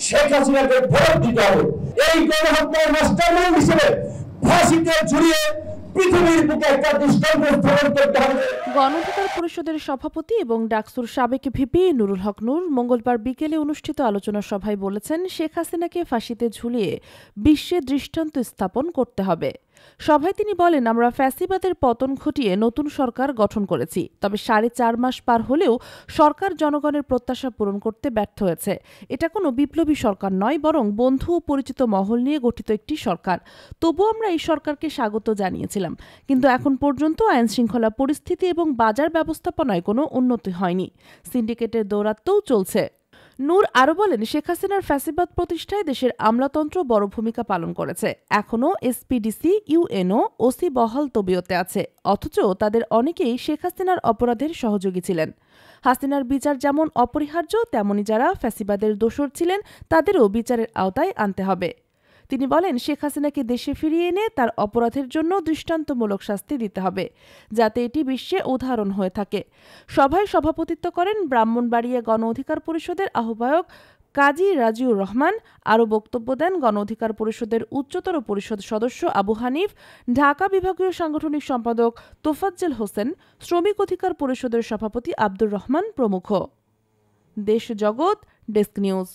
শেখ হাসিনাকে ফেরত দিতে হবে। এই গণহত্যার মাস্টারমাইন্ড হিসেবে ফাঁসিতে ঝুলিয়ে পৃথিবীর বুকে একটা দৃষ্টান্ত স্থাপন করতে হবে। গণ অধিকার পরিষদের সভাপতি এবং ডাকসুর সাবেক ভিপি নুরুল হক নূর মঙ্গলবার বিকেলে অনুষ্ঠিত আলোচনা সভায় বলেছেন, শেখ হাসিনাকে ফাঁসিতে ঝুলিয়ে বিশ্বে দৃষ্টান্ত স্থাপন করতে হবে। সভায় তিনি বলেন, আমরা ফ্যাসিবাদের পতন ঘটিয়ে নতুন সরকার গঠন করেছি, তবে 4.5 মাস পার হলেও সরকার জনগণের প্রত্যাশা পূরণ করতে ব্যর্থ হয়েছে। এটা কোনো বিপ্লবী সরকার নয়, বরং বন্ধু ও পরিচিত মহল নিয়ে গঠিত একটি সরকার। তবুও আমরা এই সরকারকে স্বাগত জানিয়েছিলাম, কিন্তু এখন পর্যন্ত আইন শৃঙ্খলা পরিস্থিতি এবং বাজার ব্যবস্থাপনায় কোনো উন্নতি হয়নি। সিন্ডিকেটের দৌরাত্ম্যও চলছে। নূর আরও বলেন, শেখ হাসিনার ফ্যাসিবাদ প্রতিষ্ঠায় দেশের আমলাতন্ত্র বড় ভূমিকা পালন করেছে। এখনও এসপিডিসি, ইউএনও, ওসি বহাল তবিয়তে আছে, অথচ তাদের অনেকেই শেখ হাসিনার অপরাধের সহযোগী ছিলেন। হাসিনার বিচার যেমন অপরিহার্য, তেমনি যারা ফ্যাসিবাদের দোসর ছিলেন তাদেরও বিচারের আওতায় আনতে হবে। তিনি বলেন, শেখ হাসিনাকে দেশে ফিরিয়ে এনে তার অপরাধের জন্য দৃষ্টান্তমূলক শাস্তি দিতে হবে, যাতে এটি বিশ্বে উদাহরণ হয়ে থাকে। সভায় সভাপতিত্ব করেন ব্রাহ্মণবাড়িয়া গণ অধিকার পরিষদের আহ্বায়ক কাজী রাজিউর রহমান। আরও বক্তব্য দেন গণ অধিকার পরিষদের উচ্চতর পরিষদ সদস্য আবু হানিফ, ঢাকা বিভাগীয় সাংগঠনিক সম্পাদক তোফাজ্জল হোসেন, শ্রমিক অধিকার পরিষদের সভাপতি আব্দুর রহমান প্রমুখ। দেশ জগৎ ডেস্ক নিউজ।